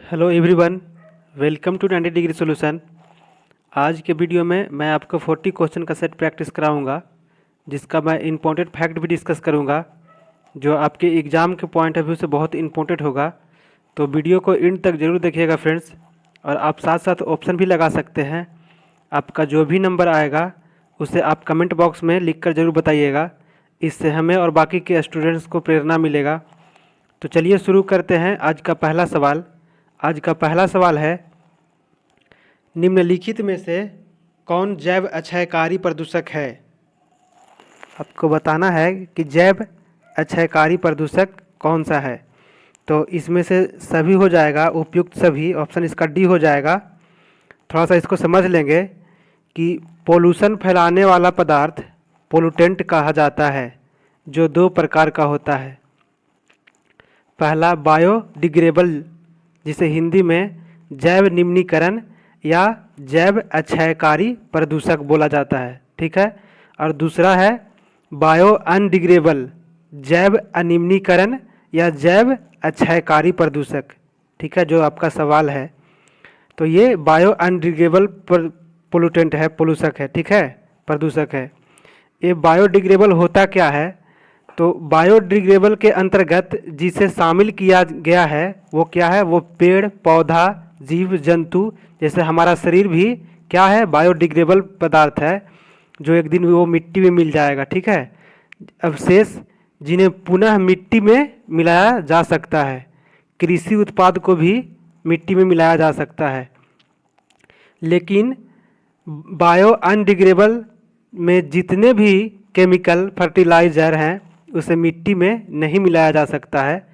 Hello everyone, welcome to 90 degree solution. आज के video में मैं आपको 40 क्वेश्चन का सेट प्रैक्टिस कराऊंगा, जिसका मैं इम्पोर्टेंट फैक्ट भी डिस्कस करूंगा, जो आपके एग्ज़ाम के पॉइंट ऑफ व्यू से बहुत इम्पोर्टेंट होगा। तो वीडियो को एंड तक ज़रूर देखिएगा फ्रेंड्स। और आप साथ साथ ऑप्शन भी लगा सकते हैं। आपका जो भी नंबर आएगा उसे आप कमेंट बॉक्स में लिख कर ज़रूर बताइएगा। इससे हमें और बाकी के स्टूडेंट्स को प्रेरणा मिलेगा। तो चलिए शुरू करते हैं आज का पहला सवाल। आज का पहला सवाल है, निम्नलिखित में से कौन जैव अक्षयकारी प्रदूषक है? आपको बताना है कि जैव अक्षयकारी प्रदूषक कौन सा है। तो इसमें से सभी हो जाएगा, उपयुक्त सभी। ऑप्शन इसका डी हो जाएगा। थोड़ा सा इसको समझ लेंगे कि पोल्यूशन फैलाने वाला पदार्थ पोल्यूटेंट कहा जाता है, जो दो प्रकार का होता है। पहला बायोडिग्रेडेबल, जिसे हिंदी में जैव निम्नीकरण या जैव अक्षयकारी प्रदूषक बोला जाता है, ठीक है। और दूसरा है बायो अनडिग्रेडेबल, जैव अनिम्नीकरण या जैव अक्षयकारी प्रदूषक, ठीक है, जो आपका सवाल है। तो ये बायो अनडिग्रेडेबल पोल्यूटेंट है, पोल्यूशक है, ठीक है, प्रदूषक है। ये बायोडिग्रेडेबल होता क्या है? तो बायोडिग्रेडेबल के अंतर्गत जिसे शामिल किया गया है वो क्या है? वो पेड़ पौधा जीव जंतु, जैसे हमारा शरीर भी क्या है? बायोडिग्रेडेबल पदार्थ है, जो एक दिन वो मिट्टी में मिल जाएगा, ठीक है। अवशेष जिन्हें पुनः मिट्टी में मिलाया जा सकता है। कृषि उत्पाद को भी मिट्टी में मिलाया जा सकता है। लेकिन बायो अनडिग्रेडेबल में जितने भी केमिकल फर्टिलाइज़र हैं उसे मिट्टी में नहीं मिलाया जा सकता है।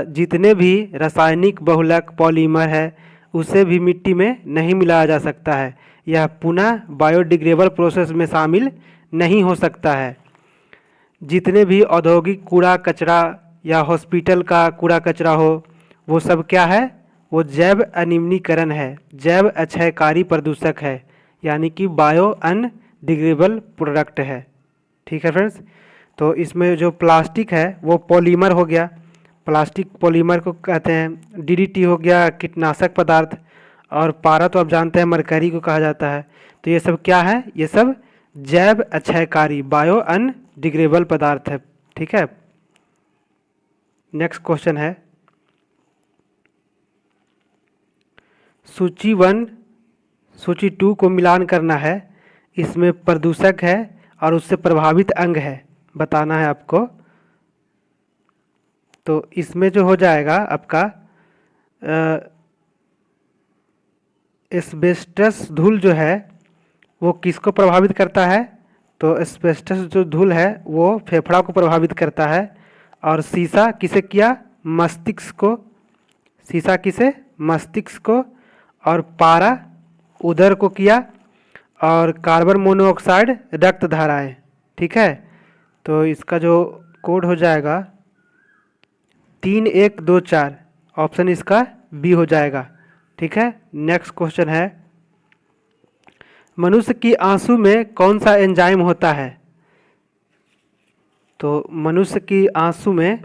जितने भी रासायनिक बहुलक पॉलीमर है उसे भी मिट्टी में नहीं मिलाया जा सकता है। यह पुनः बायोडिग्रेडेबल प्रोसेस में शामिल नहीं हो सकता है। जितने भी औद्योगिक कूड़ा कचरा या हॉस्पिटल का कूड़ा कचरा हो, वो सब क्या है? वो जैव अनिम्नीकरण है, जैव अक्षयकारी प्रदूषक है, यानी कि बायो अनडिग्रेडेबल प्रोडक्ट है, ठीक है फ्रेंड्स। तो इसमें जो प्लास्टिक है वो पॉलीमर हो गया, प्लास्टिक पॉलीमर को कहते हैं। डीडीटी हो गया कीटनाशक पदार्थ, और पारा तो आप जानते हैं मरकरी को कहा जाता है। तो ये सब क्या है? ये सब जैव अक्षयकारी बायो अनडिग्रेडेबल पदार्थ है, ठीक है। नेक्स्ट क्वेश्चन है, सूची 1 सूची 2 को मिलान करना है। इसमें प्रदूषक है और उससे प्रभावित अंग है, बताना है आपको। तो इसमें जो हो जाएगा आपका एस्बेस्टस धूल जो है वो किसको प्रभावित करता है? तो एस्बेस्टस जो धूल है वो फेफड़ा को प्रभावित करता है। और शीशा किसे किया? मस्तिष्क को। शीशा किसे? मस्तिष्क को। और पारा उदर को किया। और कार्बन मोनोऑक्साइड रक्त धाराएं, ठीक है। तो इसका जो कोड हो जाएगा 3124, ऑप्शन इसका बी हो जाएगा, ठीक है। नेक्स्ट क्वेश्चन है, मनुष्य की आंसू में कौन सा एंजाइम होता है? तो मनुष्य की आंसू में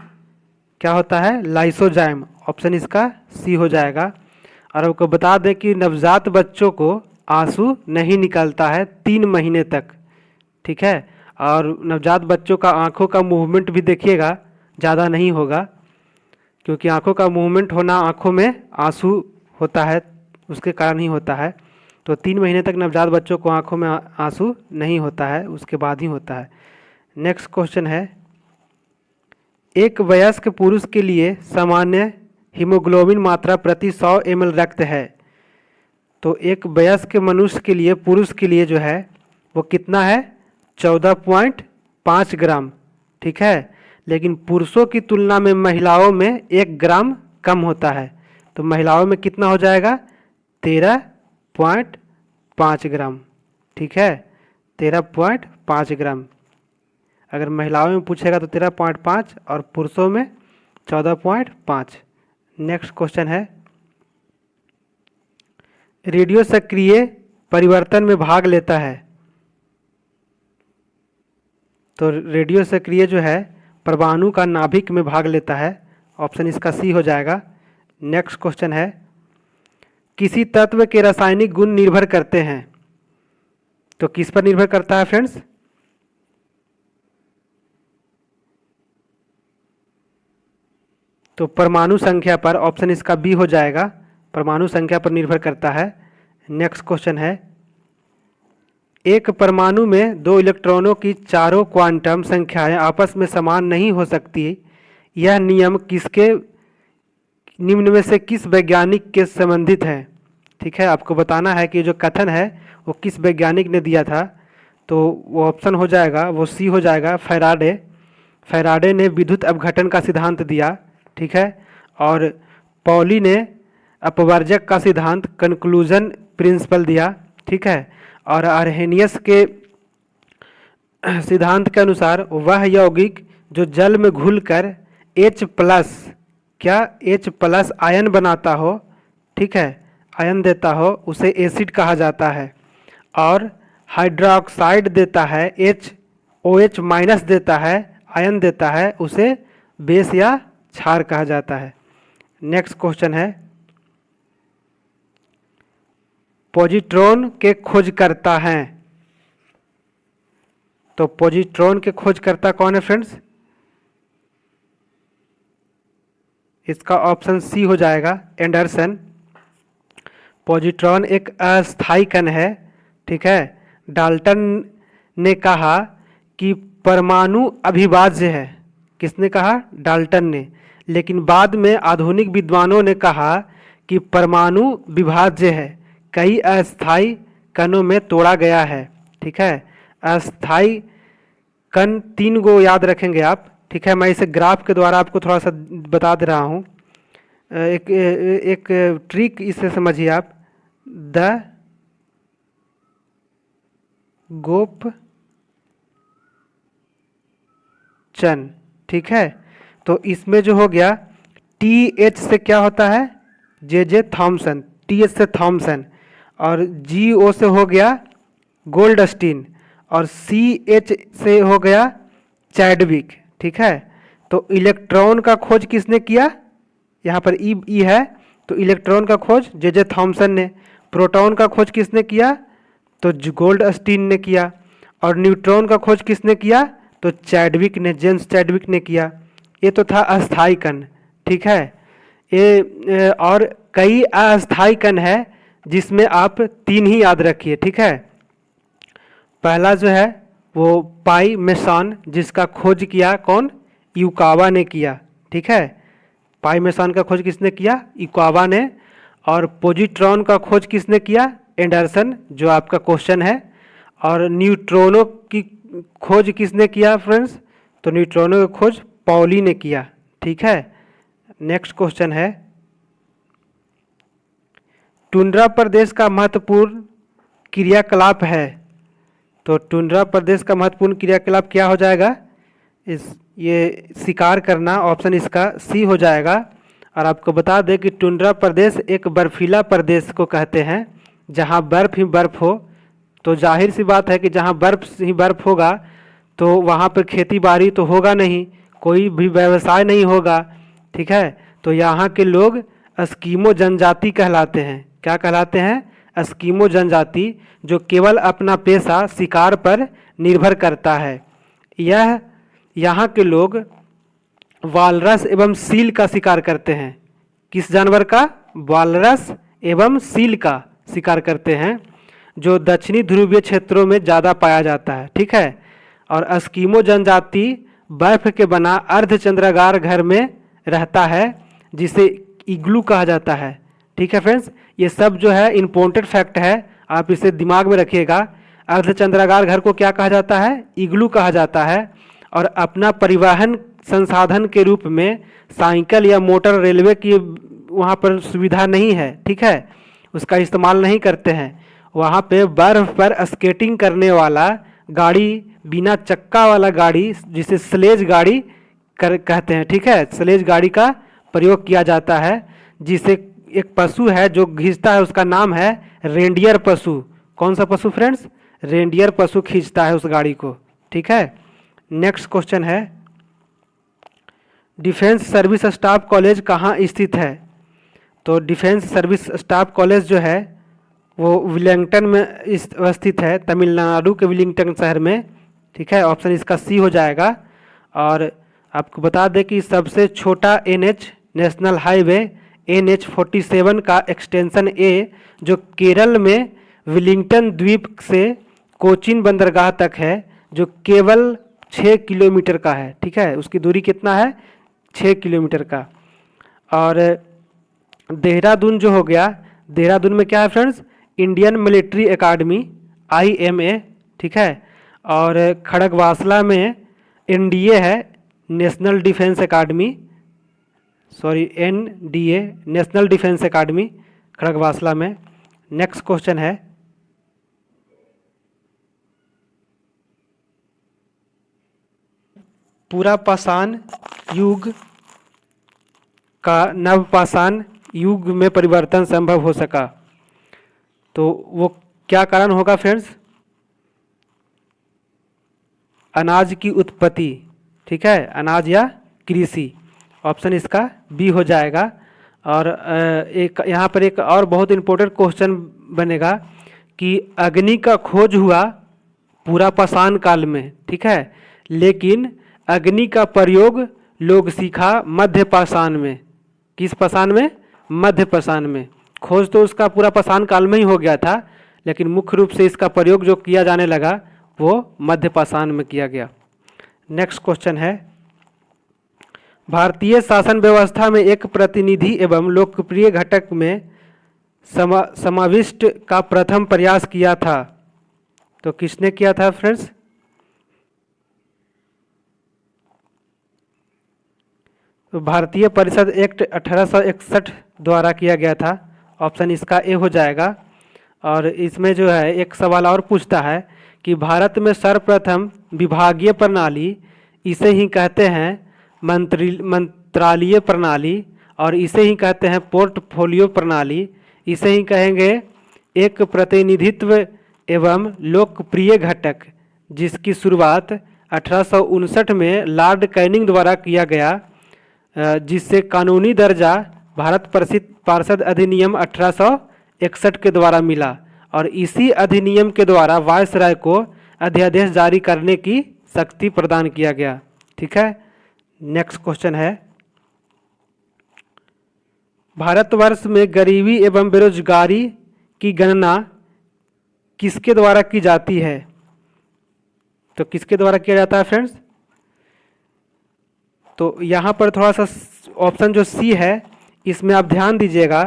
क्या होता है? लाइसोजाइम, ऑप्शन इसका सी हो जाएगा। और आपको बता दें कि नवजात बच्चों को आंसू नहीं निकलता है 3 महीने तक, ठीक है। और नवजात बच्चों का आंखों का मूवमेंट भी देखिएगा, ज़्यादा नहीं होगा, क्योंकि आंखों का मूवमेंट होना आंखों में आंसू होता है, उसके कारण ही होता है। तो 3 महीने तक नवजात बच्चों को आंखों में आंसू नहीं होता है, उसके बाद ही होता है। नेक्स्ट क्वेश्चन है, एक वयस्क पुरुष के लिए सामान्य हीमोग्लोबिन मात्रा प्रति 100 ml रक्त है। तो एक वयस्क मनुष्य के लिए, पुरुष के लिए जो है वो कितना है? 14.5 ग्राम, ठीक है। लेकिन पुरुषों की तुलना में महिलाओं में 1 ग्राम कम होता है। तो महिलाओं में कितना हो जाएगा? 13.5 ग्राम, ठीक है, 13.5 ग्राम। अगर महिलाओं में पूछेगा तो 13.5 और पुरुषों में 14.5। नेक्स्ट क्वेश्चन है, रेडियो सक्रिय परिवर्तन में भाग लेता है। तो रेडियो सक्रिय जो है परमाणु का नाभिक में भाग लेता है, ऑप्शन इसका सी हो जाएगा। नेक्स्ट क्वेश्चन है, किसी तत्व के रासायनिक गुण निर्भर करते हैं, तो किस पर निर्भर करता है फ्रेंड्स? तो परमाणु संख्या पर, ऑप्शन इसका बी हो जाएगा, परमाणु संख्या पर निर्भर करता है। नेक्स्ट क्वेश्चन है, एक परमाणु में 2 इलेक्ट्रॉनों की चारों क्वांटम संख्याएं आपस में समान नहीं हो सकती, यह नियम किसके निम्न में से किस वैज्ञानिक के संबंधित है? ठीक है, आपको बताना है कि जो कथन है वो किस वैज्ञानिक ने दिया था, तो वो ऑप्शन हो जाएगा, वो सी हो जाएगा, फैराडे। फैराडे ने विद्युत अपघटन का सिद्धांत दिया, ठीक है, और पॉली ने अपवर्जक का सिद्धांत, कंक्लूजन प्रिंसिपल दिया, ठीक है, और आर्हेनियस के सिद्धांत के अनुसार वह यौगिक जो जल में घुलकर H+ क्या H+ आयन बनाता हो, ठीक है, आयन देता हो, उसे एसिड कहा जाता है, और हाइड्रोक्साइड देता है, OH- देता है, आयन देता है, उसे बेस या क्षार कहा जाता है। नेक्स्ट क्वेश्चन है, पॉजिट्रॉन के खोजकर्ता हैं, तो पॉजिट्रॉन के खोजकर्ता कौन है फ्रेंड्स? इसका ऑप्शन सी हो जाएगा, एंडरसन। पॉजिट्रॉन एक अस्थायी कण है, ठीक है। डाल्टन ने कहा कि परमाणु अविभाज्य है, किसने कहा? डाल्टन ने। लेकिन बाद में आधुनिक विद्वानों ने कहा कि परमाणु विभाज्य है, कई अस्थायी कणों में तोड़ा गया है, ठीक है। अस्थायी कण 3 गो याद रखेंगे आप, ठीक है। मैं इसे ग्राफ के द्वारा आपको थोड़ा सा बता दे रहा हूँ। एक ट्रिक इसे समझिए आप, द गोप चन, ठीक है। तो इसमें जो हो गया, TH से क्या होता है? जे थॉमसन, TH से थॉमसन, और GO से हो गया गोल्डस्टीन, और CH से हो गया चैडविक, ठीक है। तो इलेक्ट्रॉन का खोज किसने किया? यहाँ पर ई है, तो इलेक्ट्रॉन का खोज जे थॉमसन ने। प्रोटॉन का खोज किसने किया? तो गोल्डस्टीन ने किया। और न्यूट्रॉन का खोज किसने किया? तो चैडविक ने, जेम्स चैडविक ने किया। ये तो था अस्थायी कण, ठीक है। ये और कई अस्थायी कण है जिसमें आप 3 ही याद रखिए, ठीक है। पहला जो है वो पाई मेसन, जिसका खोज किया कौन? युकावा ने किया, ठीक है। पाई मेसन का खोज किसने किया? युकावा ने। और पॉजिट्रॉन का खोज किसने किया? एंडरसन, जो आपका क्वेश्चन है। और न्यूट्रॉनों की खोज किसने किया फ्रेंड्स? तो न्यूट्रॉनों की खोज पॉली ने किया, ठीक है। नेक्स्ट क्वेश्चन है, टुंड्रा प्रदेश का महत्वपूर्ण क्रियाकलाप है, तो टुंड्रा प्रदेश का महत्वपूर्ण क्रियाकलाप क्या हो जाएगा? ये शिकार करना, ऑप्शन इसका सी हो जाएगा। और आपको बता दें कि टुंड्रा प्रदेश एक बर्फीला प्रदेश को कहते हैं, जहाँ बर्फ़ ही बर्फ़ हो। तो जाहिर सी बात है कि जहाँ बर्फ़ ही बर्फ़ होगा तो वहाँ पर खेती बाड़ी तो होगा नहीं, कोई भी व्यवसाय नहीं होगा, ठीक है। तो यहाँ के लोग एस्किमो जनजाति कहलाते हैं। क्या कहलाते हैं? एस्किमो जनजाति, जो केवल अपना पेशा शिकार पर निर्भर करता है। यह यहाँ के लोग वालरस एवं सील का शिकार करते हैं। किस जानवर का? वालरस एवं सील का शिकार करते हैं, जो दक्षिणी ध्रुवीय क्षेत्रों में ज़्यादा पाया जाता है, ठीक है। और एस्किमो जनजाति बर्फ के बना अर्धचंद्राकार घर में रहता है, जिसे इग्लू कहा जाता है, ठीक है फ्रेंड्स। ये सब जो है इम्पोर्टेंट फैक्ट है, आप इसे दिमाग में रखिएगा। अर्धचंद्राकार घर को क्या कहा जाता है? इग्लू कहा जाता है। और अपना परिवहन संसाधन के रूप में साइकिल या मोटर रेलवे की वहाँ पर सुविधा नहीं है, ठीक है, उसका इस्तेमाल नहीं करते हैं। वहाँ पे बर्फ पर स्केटिंग करने वाला गाड़ी, बिना चक्का वाला गाड़ी, जिसे स्लेज गाड़ी कहते हैं, ठीक है, स्लेज गाड़ी का प्रयोग किया जाता है, जिसे एक पशु है जो खींचता है, उसका नाम है रेंडियर पशु। कौन सा पशु फ्रेंड्स? रेंडियर पशु खींचता है उस गाड़ी को, ठीक है। नेक्स्ट क्वेश्चन है, डिफेंस सर्विस स्टाफ कॉलेज कहाँ स्थित है? तो डिफेंस सर्विस स्टाफ कॉलेज जो है वो विलिंगटन में अवस्थित है, तमिलनाडु के विलिंगटन शहर में। ठीक है, ऑप्शन इसका सी हो जाएगा। और आपको बता दें कि सबसे छोटा एनएच नेशनल हाईवे NH-47 का एक्सटेंशन ए जो केरल में विलिंगटन द्वीप से कोचीन बंदरगाह तक है, जो केवल 6 किलोमीटर का है। ठीक है, उसकी दूरी कितना है? 6 किलोमीटर का। और देहरादून जो हो गया, देहरादून में क्या है friends? Indian Military Academy IMA। ठीक है, और खड़गवासला में NDA है, National Defence Academy, sorry NDA National Defence Academy Khadakwasla में। नेक्स्ट क्वेश्चन है, पुरापाषाण युग का नवपाषाण युग में परिवर्तन संभव हो सका, तो वो क्या कारण होगा फ्रेंड्स? अनाज की उत्पत्ति। ठीक है, अनाज या कृषि, ऑप्शन इसका बी हो जाएगा। और एक यहाँ पर एक और बहुत इम्पोर्टेंट क्वेश्चन बनेगा कि अग्नि का खोज हुआ पुरापाषाण काल में। ठीक है, लेकिन अग्नि का प्रयोग लोग सीखा मध्यपाषाण में। किस पाषाण में? मध्यपाषाण में। खोज तो उसका पुरापाषाण काल में ही हो गया था, लेकिन मुख्य रूप से इसका प्रयोग जो किया जाने लगा वो मध्यपाषाण में किया गया। नेक्स्ट क्वेश्चन है, भारतीय शासन व्यवस्था में एक प्रतिनिधि एवं लोकप्रिय घटक में समाविष्ट का प्रथम प्रयास किया था, तो किसने किया था फ्रेंड्स? तो भारतीय परिषद एक्ट 1861 द्वारा किया गया था, ऑप्शन इसका ए हो जाएगा। और इसमें जो है एक सवाल और पूछता है कि भारत में सर्वप्रथम विभागीय प्रणाली, इसे ही कहते हैं मंत्रालय प्रणाली, और इसे ही कहते हैं पोर्टफोलियो प्रणाली, इसे ही कहेंगे एक प्रतिनिधित्व एवं लोकप्रिय घटक, जिसकी शुरुआत 1859 में लॉर्ड कैनिंग द्वारा किया गया, जिससे कानूनी दर्जा भारत पार्षद अधिनियम 1861 के द्वारा मिला। और इसी अधिनियम के द्वारा वायसराय को अध्यादेश जारी करने की शक्ति प्रदान किया गया। ठीक है, नेक्स्ट क्वेश्चन है, भारतवर्ष में गरीबी एवं बेरोजगारी की गणना किसके द्वारा की जाती है? तो किसके द्वारा किया जाता है फ्रेंड्स? तो यहाँ पर थोड़ा सा ऑप्शन जो सी है, इसमें आप ध्यान दीजिएगा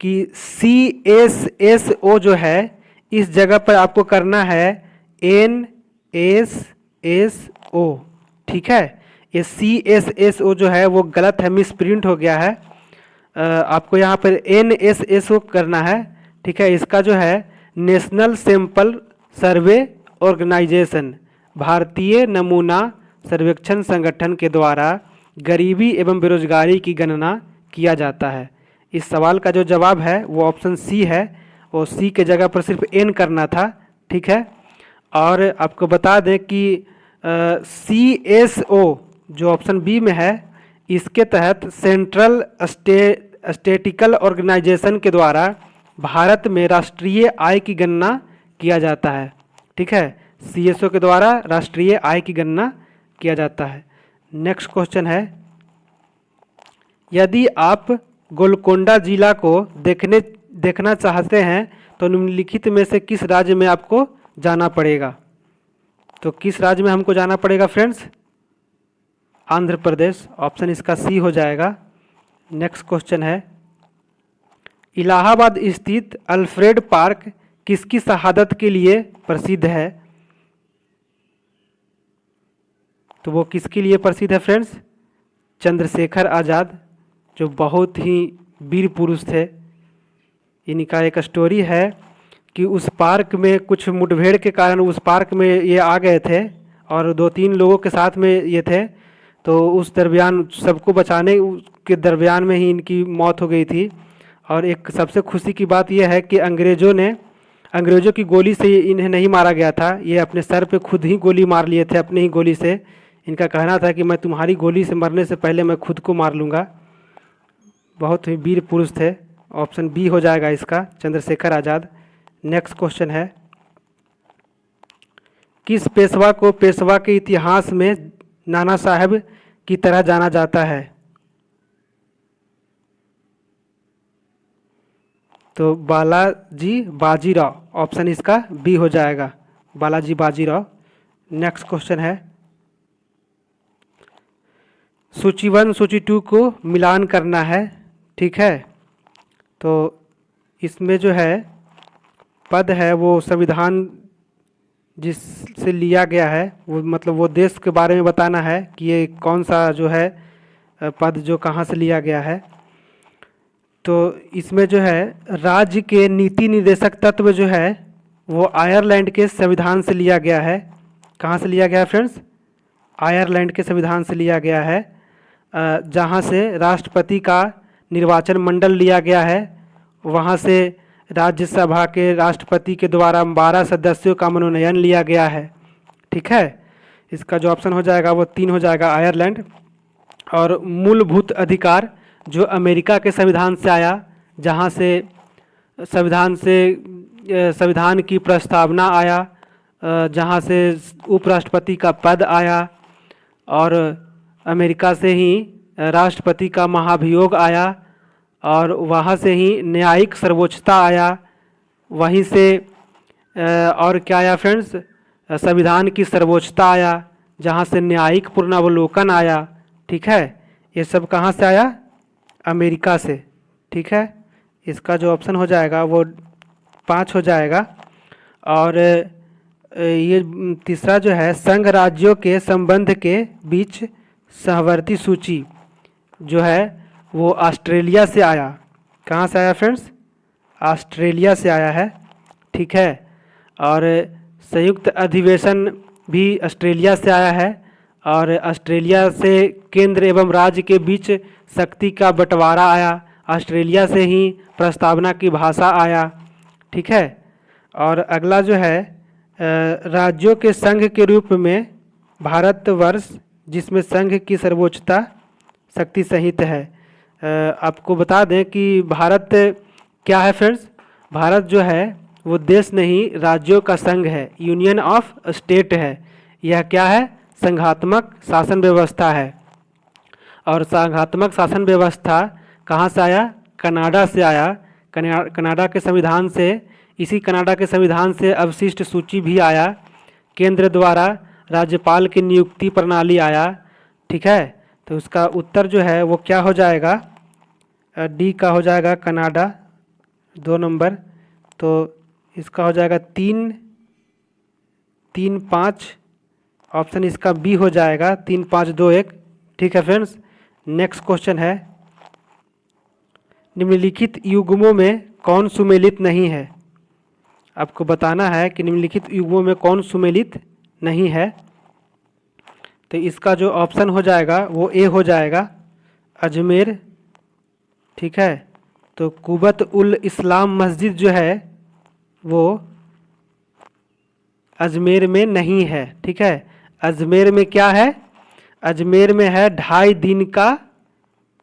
कि CSSO जो है, इस जगह पर आपको करना है NSSO। ठीक है, ये CSSO जो है वो गलत है, मिस प्रिंट हो गया है, आपको यहाँ पर NSSO करना है। ठीक है, इसका जो है नेशनल सैंपल सर्वे ऑर्गेनाइजेशन, भारतीय नमूना सर्वेक्षण संगठन के द्वारा गरीबी एवं बेरोजगारी की गणना किया जाता है। इस सवाल का जो जवाब है वो ऑप्शन सी है, और सी के जगह पर सिर्फ एन करना था। ठीक है, और आपको बता दें कि CSO जो ऑप्शन बी में है, इसके तहत सेंट्रल स्टैटिस्टिकल ऑर्गेनाइजेशन के द्वारा भारत में राष्ट्रीय आय की गणना किया जाता है। ठीक है, CSO के द्वारा राष्ट्रीय आय की गणना किया जाता है। नेक्स्ट क्वेश्चन है, यदि आप गोलकोंडा जिला को देखना चाहते हैं तो निम्नलिखित में से किस राज्य में आपको जाना पड़ेगा? तो किस राज्य में हमको जाना पड़ेगा फ्रेंड्स? आंध्र प्रदेश, ऑप्शन इसका सी हो जाएगा। नेक्स्ट क्वेश्चन है, इलाहाबाद स्थित अल्फ्रेड पार्क किसकी शहादत के लिए प्रसिद्ध है? तो वो किसके लिए प्रसिद्ध है फ्रेंड्स? चंद्रशेखर आज़ाद, जो बहुत ही वीर पुरुष थे। इनका एक स्टोरी है कि उस पार्क में कुछ मुठभेड़ के कारण उस पार्क में ये आ गए थे, और 2-3 लोगों के साथ में ये थे, तो उस दरमियान सबको बचाने के दरमियान में ही इनकी मौत हो गई थी। और एक सबसे खुशी की बात यह है कि अंग्रेज़ों की गोली से इन्हें नहीं मारा गया था, ये अपने सर पे खुद ही गोली मार लिए थे, अपने ही गोली से। इनका कहना था कि मैं तुम्हारी गोली से मरने से पहले मैं खुद को मार लूँगा। बहुत ही वीर पुरुष थे। ऑप्शन बी हो जाएगा इसका, चंद्रशेखर आज़ाद। नेक्स्ट क्वेश्चन है, किस पेशवा को पेशवा के इतिहास में नाना साहब की तरह जाना जाता है? तो बालाजी बाजीराव, ऑप्शन इसका बी हो जाएगा, बालाजी बाजीराव। नेक्स्ट क्वेश्चन है, सूची 1 सूची 2 को मिलान करना है, ठीक है। तो इसमें जो है पद है वो संविधान जिससे लिया गया है, वो मतलब वो देश के बारे में बताना है कि ये कौन सा जो है पद जो कहाँ से लिया गया है। तो इसमें जो है राज्य के नीति निर्देशक तत्व जो है वो आयरलैंड के संविधान से लिया गया है। कहाँ से लिया गया है फ्रेंड्स? आयरलैंड के संविधान से लिया गया है, जहाँ से राष्ट्रपति का निर्वाचन मंडल लिया गया है। वहाँ से राज्यसभा के राष्ट्रपति के द्वारा 12 सदस्यों का मनोनयन लिया गया है, ठीक है। इसका जो ऑप्शन हो जाएगा वो 3 हो जाएगा, आयरलैंड। और मूलभूत अधिकार जो अमेरिका के संविधान से आया, जहाँ से संविधान की प्रस्तावना आया, जहाँ से उपराष्ट्रपति का पद आया, और अमेरिका से ही राष्ट्रपति का महाभियोग आया, और वहाँ से ही न्यायिक सर्वोच्चता आया। वहीं से और क्या आया फ्रेंड्स? संविधान की सर्वोच्चता आया, जहाँ से न्यायिक पुनरावलोकन आया, ठीक है। ये सब कहाँ से आया? अमेरिका से, ठीक है। इसका जो ऑप्शन हो जाएगा वो 5 हो जाएगा। और ये तीसरा जो है, संघ राज्यों के संबंध के बीच सहवर्ती सूची जो है वो ऑस्ट्रेलिया से आया। कहाँ से आया फ्रेंड्स? ऑस्ट्रेलिया से आया है, ठीक है। और संयुक्त अधिवेशन भी ऑस्ट्रेलिया से आया है, और ऑस्ट्रेलिया से केंद्र एवं राज्य के बीच शक्ति का बंटवारा आया, ऑस्ट्रेलिया से ही प्रस्तावना की भाषा आया, ठीक है। और अगला जो है, राज्यों के संघ के रूप में भारतवर्ष, जिसमें संघ की सर्वोच्चता शक्ति सहित है। आपको बता दें कि भारत क्या है फ्रेंड्स? भारत जो है वो देश नहीं, राज्यों का संघ है, यूनियन ऑफ स्टेट है। यह क्या है? संघात्मक शासन व्यवस्था है। और संघात्मक शासन व्यवस्था कहाँ से आया? कनाडा से आया। कनाडा के संविधान से, इसी कनाडा के संविधान से अवशिष्ट सूची भी आया। केंद्र द्वारा राज्यपाल की नियुक्ति प्रणाली आया, ठीक है। तो उसका उत्तर जो है वो क्या हो जाएगा? डी का हो जाएगा, कनाडा, 2 नंबर। तो इसका हो जाएगा 3, 3, 5, ऑप्शन इसका बी हो जाएगा, 3, 5, 2, 1, ठीक है फ्रेंड्स। नेक्स्ट क्वेश्चन है, निम्नलिखित युग्मों में कौन सुमेलित नहीं है? आपको बताना है कि निम्नलिखित युग्मों में कौन सुमेलित नहीं है। तो इसका जो ऑप्शन हो जाएगा वो ए हो जाएगा, अजमेर, ठीक है। तो कुबत उल इस्लाम मस्जिद जो है वो अजमेर में नहीं है, ठीक है। अजमेर में क्या है? अजमेर में है 2.5 दिन का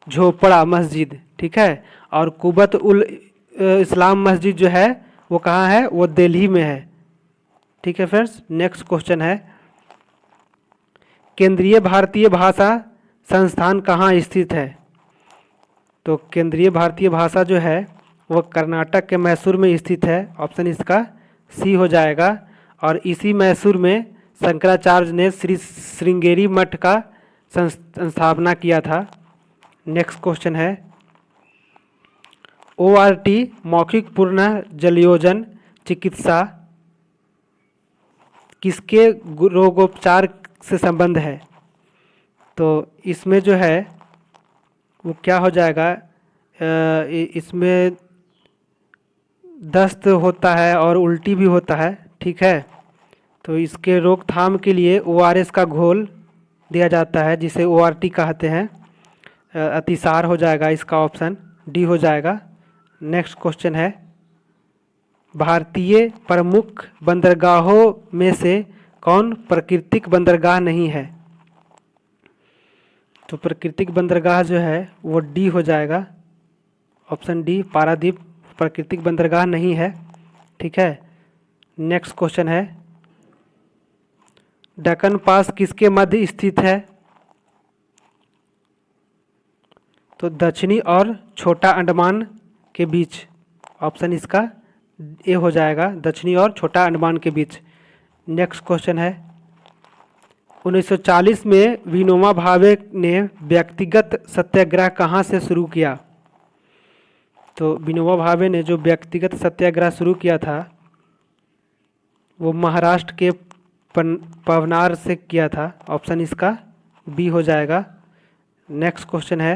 झोपड़ा मस्जिद, ठीक है। और कुबत उल इस्लाम मस्जिद जो है वो कहाँ है? वो दिल्ली में है, ठीक है फ्रेंड्स। नेक्स्ट क्वेश्चन है, केंद्रीय भारतीय भाषा संस्थान कहाँ स्थित है? तो केंद्रीय भारतीय भाषा जो है वो कर्नाटक के मैसूर में स्थित है, ऑप्शन इसका सी हो जाएगा। और इसी मैसूर में शंकराचार्य ने श्री श्रृंगेरी मठ का संस्थापना किया था। नेक्स्ट क्वेश्चन है, ORT मौखिक पुनः जलयोजन चिकित्सा किसके रोगोपचार से संबंध है? तो इसमें जो है वो क्या हो जाएगा? इसमें दस्त होता है और उल्टी भी होता है, ठीक है। तो इसके रोकथाम के लिए ORS का घोल दिया जाता है, जिसे ORT कहते हैं। अतिसार हो जाएगा, इसका ऑप्शन डी हो जाएगा। नेक्स्ट क्वेश्चन है, भारतीय प्रमुख बंदरगाहों में से कौन प्राकृतिक बंदरगाह नहीं है? तो प्राकृतिक बंदरगाह जो है वो डी हो जाएगा, ऑप्शन डी पारादीप प्राकृतिक बंदरगाह नहीं है। ठीक है, नेक्स्ट क्वेश्चन है, दक्कन पास किसके मध्य स्थित है? तो दक्षिणी और छोटा अंडमान के बीच। ऑप्शन इसका ए हो जाएगा, दक्षिणी और छोटा अंडमान के बीच। नेक्स्ट क्वेश्चन है, 1940 में विनोबा भावे ने व्यक्तिगत सत्याग्रह कहाँ से शुरू किया? तो विनोबा भावे ने जो व्यक्तिगत सत्याग्रह शुरू किया था वो महाराष्ट्र के पवनार से किया था। ऑप्शन इसका बी हो जाएगा। नेक्स्ट क्वेश्चन है,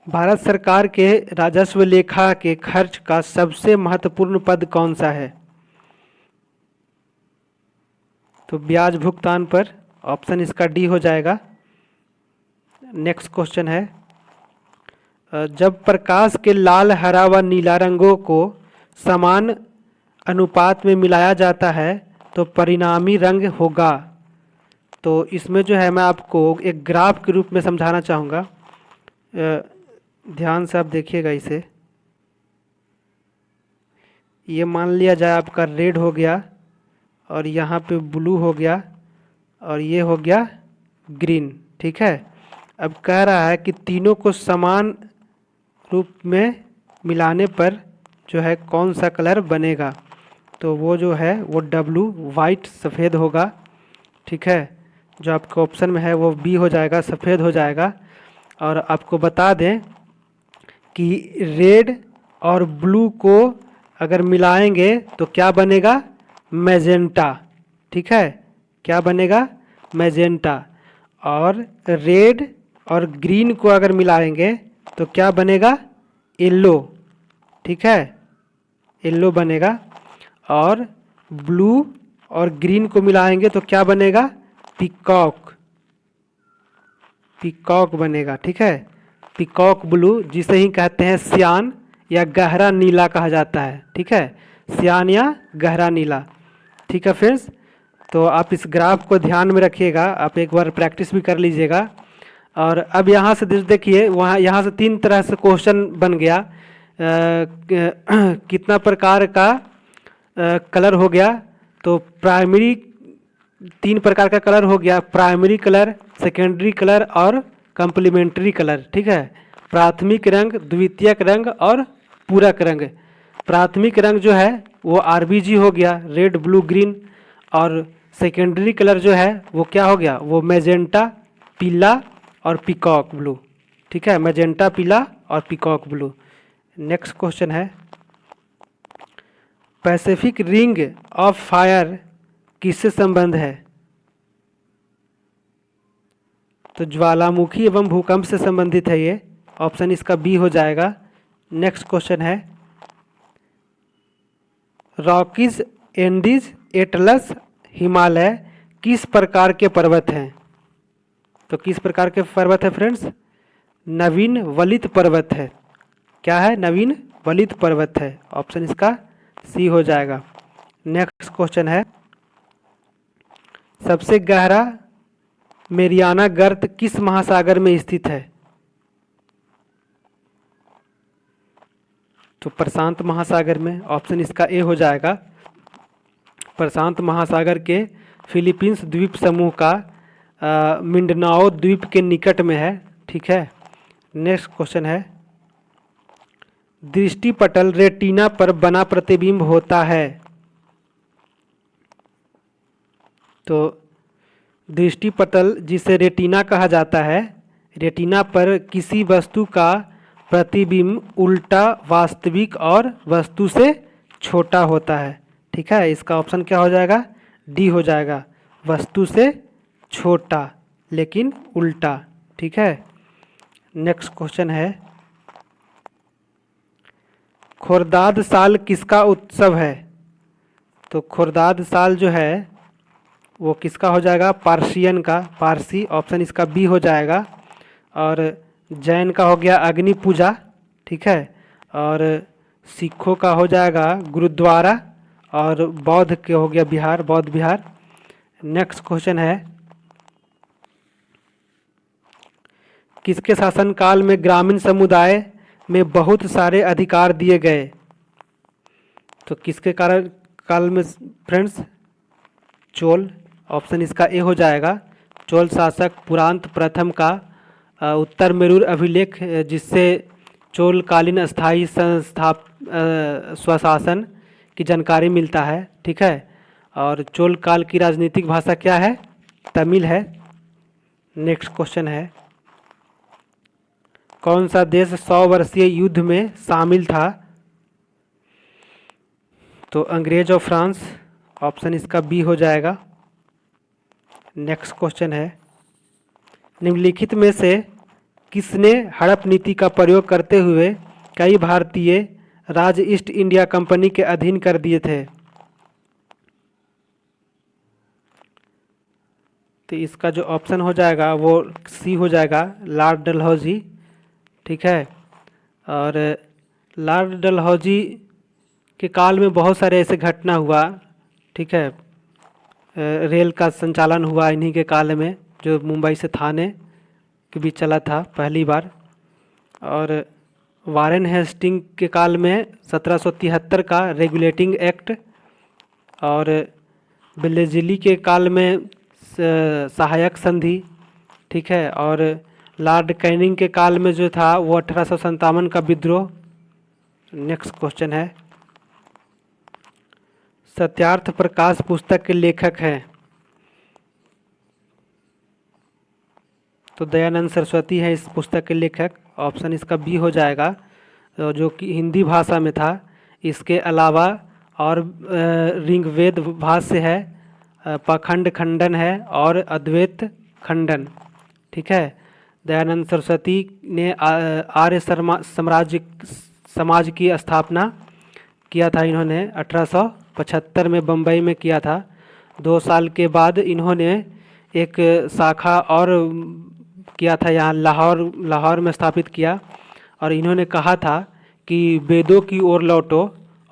भारत सरकार के राजस्व लेखा के खर्च का सबसे महत्वपूर्ण पद कौन सा है? तो ब्याज भुगतान पर। ऑप्शन इसका डी हो जाएगा। नेक्स्ट क्वेश्चन है, जब प्रकाश के लाल, हरा व नीला रंगों को समान अनुपात में मिलाया जाता है तो परिणामी रंग होगा। तो इसमें जो है मैं आपको एक ग्राफ के रूप में समझाना चाहूँगा, ध्यान से आप देखिएगा इसे। ये मान लिया जाए आपका रेड हो गया और यहाँ पे ब्लू हो गया और ये हो गया ग्रीन। ठीक है, अब कह रहा है कि तीनों को समान रूप में मिलाने पर जो है कौन सा कलर बनेगा? तो वो जो है वो डब्लू वाइट सफ़ेद होगा। ठीक है, जो आपके ऑप्शन में है वो बी हो जाएगा, सफ़ेद हो जाएगा। और आपको बता दें कि रेड और ब्लू को अगर मिलाएंगे तो क्या बनेगा? मैजेंटा। ठीक है, क्या बनेगा? मैजेंटा। और रेड और ग्रीन को अगर मिलाएंगे तो क्या बनेगा? येलो। ठीक है, येलो बनेगा। और ब्लू और ग्रीन को मिलाएंगे तो क्या बनेगा? पीकॉक। पीकॉक बनेगा। ठीक है, पीकॉक ब्लू, जिसे ही कहते हैं सियान या गहरा नीला कहा जाता है। ठीक है, सियान या गहरा नीला। ठीक है फ्रेंड्स, तो आप इस ग्राफ को ध्यान में रखिएगा, आप एक बार प्रैक्टिस भी कर लीजिएगा। और अब यहाँ से देखिए, वहाँ यहाँ से तीन तरह से क्वेश्चन बन गया। कितना प्रकार का कलर हो गया? तो प्राइमरी, तीन प्रकार का कलर हो गया, प्राइमरी कलर, सेकेंडरी कलर और कम्प्लीमेंट्री कलर। ठीक है, प्राथमिक रंग, द्वितीयक रंग और पूरक रंग। प्राथमिक रंग जो है वो आरबीजी हो गया, रेड ब्लू ग्रीन। और सेकेंडरी कलर जो है वो क्या हो गया? वो मैजेंटा, पीला और पीकॉक ब्लू। ठीक है, मैजेंटा, पीला और पीकॉक ब्लू। नेक्स्ट क्वेश्चन है, पैसिफिक रिंग ऑफ फायर किससे संबंध है? तो ज्वालामुखी एवं भूकंप से संबंधित है ये। ऑप्शन इसका बी हो जाएगा। नेक्स्ट क्वेश्चन है, रॉकीज, एंडीज, एटलस, हिमालय किस प्रकार के पर्वत हैं? तो किस प्रकार के पर्वत है फ्रेंड्स? नवीन वलित पर्वत है। क्या है? नवीन वलित पर्वत है। ऑप्शन इसका सी हो जाएगा। नेक्स्ट क्वेश्चन है, सबसे गहरा मेरियाना गर्त किस महासागर में स्थित है? तो प्रशांत महासागर में। ऑप्शन इसका ए हो जाएगा। प्रशांत महासागर के फिलीपींस द्वीप समूह का मिंडनाओ द्वीप के निकट में है। ठीक है, नेक्स्ट क्वेश्चन है, दृष्टिपटल रेटिना पर बना प्रतिबिंब होता है। तो दृष्टिपटल जिसे रेटिना कहा जाता है, रेटिना पर किसी वस्तु का प्रतिबिंब उल्टा, वास्तविक और वस्तु से छोटा होता है। ठीक है, इसका ऑप्शन क्या हो जाएगा? डी हो जाएगा, वस्तु से छोटा लेकिन उल्टा। ठीक है, नेक्स्ट क्वेश्चन है, खुर्दाद साल किसका उत्सव है? तो खुर्दाद साल जो है वो किसका हो जाएगा? पारसियन का, पारसी। ऑप्शन इसका बी हो जाएगा। और जैन का हो गया अग्नि पूजा। ठीक है, और सिखों का हो जाएगा गुरुद्वारा। और बौद्ध के हो गया बिहार, बौद्ध बिहार। नेक्स्ट क्वेश्चन है, किसके शासनकाल में ग्रामीण समुदाय में बहुत सारे अधिकार दिए गए? तो किसके कारण काल में फ्रेंड्स? चोल। ऑप्शन इसका ए हो जाएगा। चोल शासक पुरांत प्रथम का उत्तर मेरूर अभिलेख, जिससे चोलकालीन स्थायी स्वशासन की जानकारी मिलता है। ठीक है। और चोल काल की राजनीतिक भाषा क्या है? तमिल है। नेक्स्ट क्वेश्चन है, कौन सा देश 100 वर्षीय युद्ध में शामिल था? तो अंग्रेज और फ्रांस। ऑप्शन इसका बी हो जाएगा। नेक्स्ट क्वेश्चन है, निम्नलिखित में से किसने हड़प नीति का प्रयोग करते हुए कई भारतीय राज्य ईस्ट इंडिया कंपनी के अधीन कर दिए थे? तो इसका जो ऑप्शन हो जाएगा वो सी हो जाएगा, लॉर्ड डलहौजी। ठीक है। और लॉर्ड डलहौजी के काल में बहुत सारे ऐसे घटना हुआ। ठीक है। रेल का संचालन हुआ इन्हीं के काल में, जो मुंबई से थाने के बीच चला था पहली बार। और वारेन हेस्टिंग के काल में 1773 का रेगुलेटिंग एक्ट, और बेलेजिली के काल में सहायक संधि। ठीक है। और लॉर्ड कैनिंग के काल में जो था वो 1857 का विद्रोह। नेक्स्ट क्वेश्चन है, सत्यार्थ प्रकाश पुस्तक के लेखक हैं? तो दयानंद सरस्वती है इस पुस्तक के लेखक। ऑप्शन इसका बी हो जाएगा, जो कि हिंदी भाषा में था। इसके अलावा और ऋग्वेद भाष्य है, पाखंड खंडन है और अद्वैत खंडन। ठीक है। दयानंद सरस्वती ने आर्य समाज की स्थापना किया था। इन्होंने 1875 में बम्बई में किया था। 2 साल के बाद इन्होंने एक शाखा और किया था, यहाँ लाहौर में स्थापित किया। और इन्होंने कहा था कि वेदों की ओर लौटो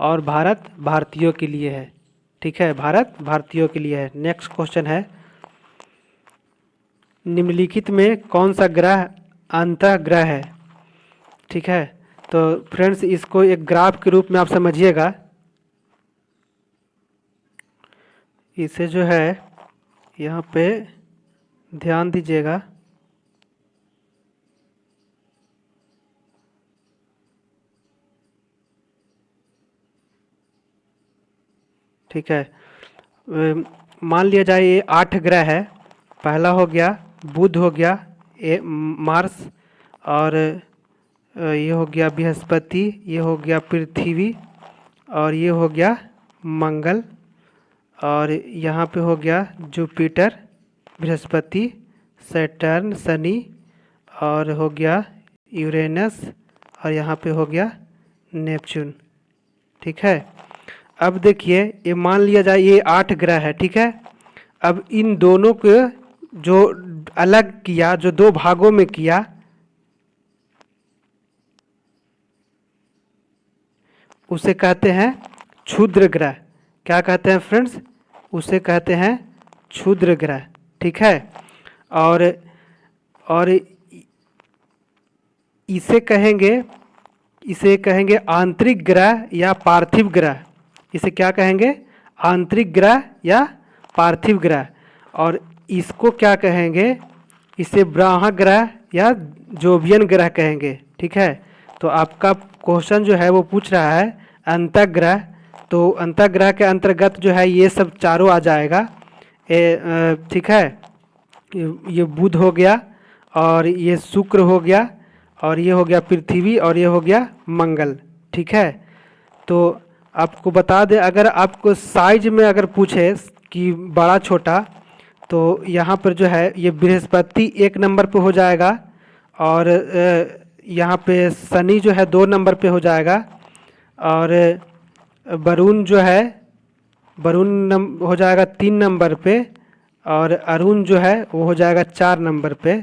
और भारत भारतीयों के लिए है। ठीक है। भारत भारतीयों के लिए है। नेक्स्ट क्वेश्चन है, निम्नलिखित में कौन सा ग्रह अंतःग्रह है? ठीक है। तो फ्रेंड्स इसको एक ग्राफ के रूप में आप समझिएगा। इसे जो है यहाँ पे ध्यान दीजिएगा। ठीक है। मान लिया जाए ये 8 ग्रह है। पहला हो गया बुध, हो गया मार्स, और ये हो गया बृहस्पति, ये हो गया पृथ्वी, और ये हो गया मंगल, और यहाँ पे हो गया जुपिटर, बृहस्पति, सैटर्न, शनि, और हो गया यूरेनस, और यहाँ पे हो गया नेपच्यून। ठीक है। अब देखिए, ये मान लिया जाए ये 8 ग्रह है। ठीक है। अब इन दोनों को जो अलग किया, जो 2 भागों में किया, उसे कहते हैं क्षुद्र ग्रह। क्या कहते हैं फ्रेंड्स? उसे कहते हैं क्षुद्र ग्रह। ठीक है। और इसे कहेंगे आंतरिक ग्रह या पार्थिव ग्रह। इसे क्या कहेंगे? आंतरिक ग्रह या पार्थिव ग्रह। और इसको क्या कहेंगे? इसे ब्राह्मण ग्रह या जोवियन ग्रह कहेंगे। ठीक है। तो आपका क्वेश्चन जो है वो पूछ रहा है अंतःग्रह, तो अंतःग्रह के अंतर्गत जो है ये सब चारों आ जाएगा। ठीक है। ये बुध हो गया, और ये शुक्र हो गया, और ये हो गया पृथ्वी, और ये हो गया मंगल। ठीक है। तो आपको बता दें, अगर आपको साइज में अगर पूछे कि बड़ा छोटा, तो यहाँ पर जो है ये बृहस्पति 1 नंबर पे हो जाएगा, और यहाँ पे शनि जो है 2 नंबर पे हो जाएगा, और वरुण जो है हो जाएगा 3 नंबर पे, और अरुण जो है वो हो जाएगा 4 नंबर पे।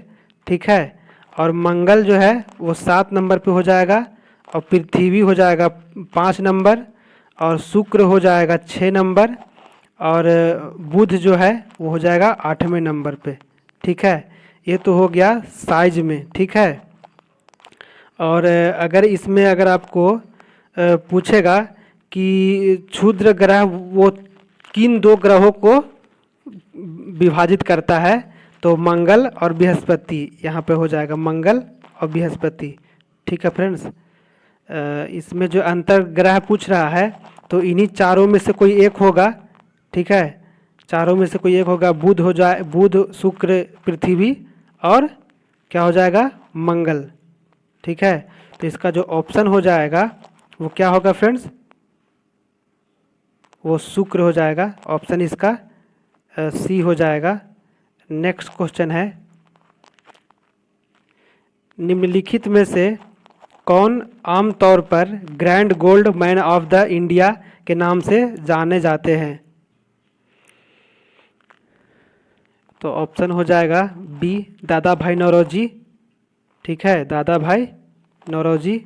ठीक है। और मंगल जो है वो 7 नंबर पे हो जाएगा, और पृथ्वी हो जाएगा 5 नंबर, और शुक्र हो जाएगा 6 नंबर, और बुध जो है वो हो जाएगा 8वें नंबर पे। ठीक है। ये तो हो गया साइज में, ठीक है। और अगर इसमें अगर आपको पूछेगा कि क्षुद्र ग्रह वो किन दो ग्रहों को विभाजित करता है, तो मंगल और बृहस्पति यहाँ पे हो जाएगा, मंगल और बृहस्पति, ठीक है फ्रेंड्स। इसमें जो अंतर ग्रह पूछ रहा है तो इन्हीं चारों में से कोई एक होगा, ठीक है। चारों में से कोई एक होगा, बुध हो जाए, बुध शुक्र पृथ्वी और क्या हो जाएगा, मंगल, ठीक है। तो इसका जो ऑप्शन हो जाएगा वो क्या होगा फ्रेंड्स, वो शुक्र हो जाएगा। ऑप्शन इसका सी हो जाएगा। नेक्स्ट क्वेश्चन है, निम्नलिखित में से कौन आमतौर पर grand gold man of the India के नाम से जाने जाते हैं। तो ऑप्शन हो जाएगा बी, दादा भाई नौरोजी, ठीक है, दादा भाई नौरोजी,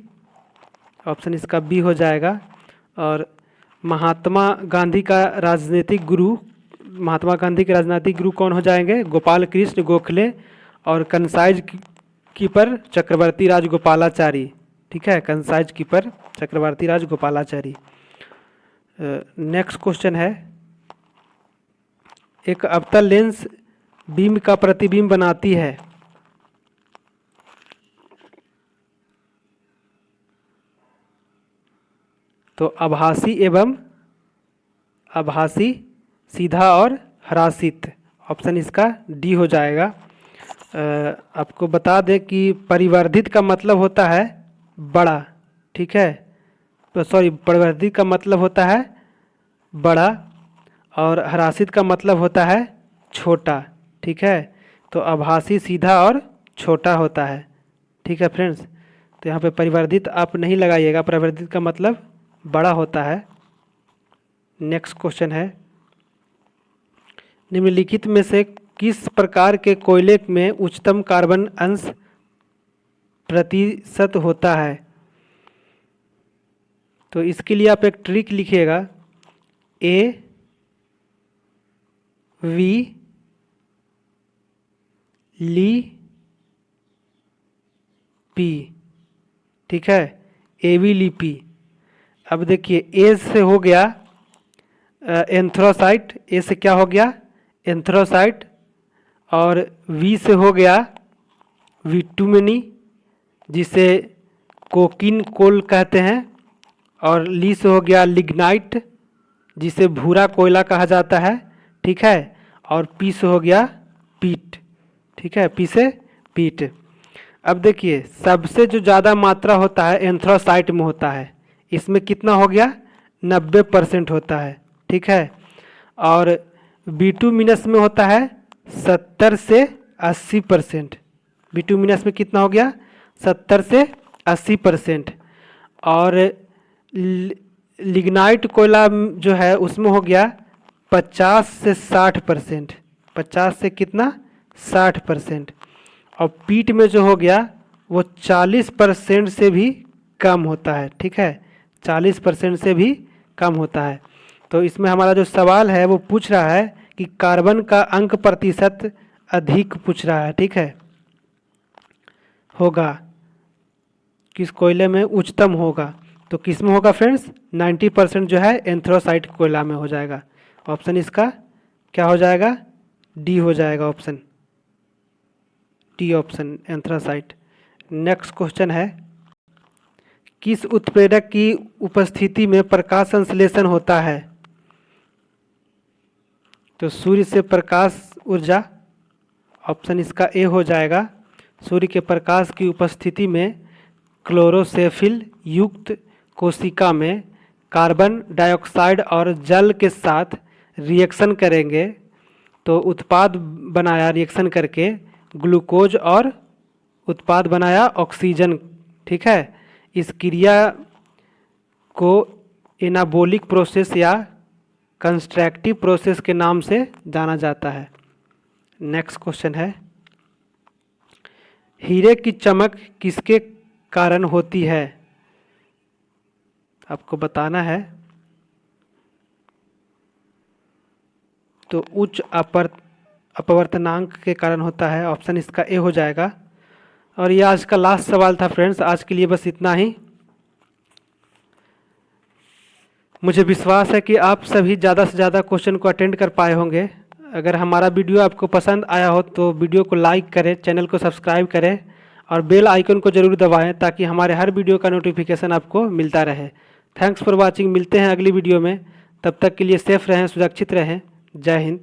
ऑप्शन इसका बी हो जाएगा। और महात्मा गांधी का राजनीतिक गुरु, महात्मा गांधी के राजनीतिक गुरु कौन हो जाएंगे, गोपाल कृष्ण गोखले और कंसाइज कीपर चक्रवर्ती राजगोपालाचारी, ठीक है, कंसाइज कीपर चक्रवर्ती राजगोपालाचारी। नेक्स्ट क्वेश्चन है, एक अवतल लेंस बीम का प्रतिबिंब बनाती है। तो आभासी एवं आभासी, सीधा और हरासित, ऑप्शन इसका डी हो जाएगा। आपको बता दें कि परिवर्धित का मतलब होता है बड़ा, ठीक है, तो सॉरी, परिवर्धित का मतलब होता है बड़ा और हरासित का मतलब होता है छोटा, ठीक है। तो आभासी सीधा और छोटा होता है, ठीक है फ्रेंड्स। तो यहाँ पे परिवर्धित आप नहीं लगाइएगा, परिवर्धित का मतलब बड़ा होता है। नेक्स्ट क्वेश्चन है, निम्नलिखित में से किस प्रकार के कोयले में उच्चतम कार्बन अंश प्रतिशत होता है। तो इसके लिए आप एक ट्रिक लिखिएगा, ए वी ली पी, ठीक है, ए वी ली पी। अब देखिए ए से हो गया एंथ्रोसाइट, ए से क्या हो गया, एंथ्रोसाइट, और वी से हो गया विटुमिनी जिसे कोकिन कोल कहते हैं, और ली से हो गया लिग्नाइट जिसे भूरा कोयला कहा जाता है, ठीक है, और पी से हो गया पीट, ठीक है, पी से पीट। अब देखिए सबसे जो ज़्यादा मात्रा होता है एंथ्रोसाइट में होता है, इसमें कितना हो गया, 90% होता है, ठीक है। और बिटुमिनस में होता है 70 से 80%, बिटुमिनस में कितना हो गया, 70 से 80%। और लिग्नाइट कोयला जो है उसमें हो गया 50 से 60%, 50 से कितना, 60%। और पीट में जो हो गया वो 40% से भी कम होता है, ठीक है, 40% से भी कम होता है। तो इसमें हमारा जो सवाल है वो पूछ रहा है कि कार्बन का अंक प्रतिशत अधिक पूछ रहा है, ठीक है, होगा किस कोयले में उच्चतम होगा, तो किस में होगा फ्रेंड्स, 90% जो है एंथ्रोसाइट कोयला में हो जाएगा। ऑप्शन इसका क्या हो जाएगा, डी हो जाएगा, option D, option anthracite. Next question है, किस उत्प्रेरक की उपस्थिति में प्रकाश संश्लेषण होता है। तो सूर्य से प्रकाश ऊर्जा, ऑप्शन इसका ए हो जाएगा। सूर्य के प्रकाश की उपस्थिति में क्लोरोसेफिल युक्त कोशिका में कार्बन डाइऑक्साइड और जल के साथ रिएक्शन करेंगे तो उत्पाद बनाया, रिएक्शन करके ग्लूकोज और उत्पाद बनाया ऑक्सीजन, ठीक है। इस क्रिया को एनाबॉलिक प्रोसेस या कंस्ट्रक्टिव प्रोसेस के नाम से जाना जाता है। नेक्स्ट क्वेश्चन है, हीरे की चमक किसके कारण होती है। आपको बताना है। तो उच्च अपवर्तनांक के कारण होता है। ऑप्शन इसका ए हो जाएगा। और ये आज का लास्ट सवाल था फ्रेंड्स, आज के लिए बस इतना ही। मुझे विश्वास है कि आप सभी ज़्यादा से ज़्यादा क्वेश्चन को अटेंड कर पाए होंगे। अगर हमारा वीडियो आपको पसंद आया हो तो वीडियो को लाइक करें, चैनल को सब्सक्राइब करें और बेल आइकन को ज़रूर दबाएं ताकि हमारे हर वीडियो का नोटिफिकेशन आपको मिलता रहे। Thanks for watching. मिलते हैं अगली वीडियो में, तब तक के लिए सेफ रहें, सुरक्षित रहें। जय हिंद।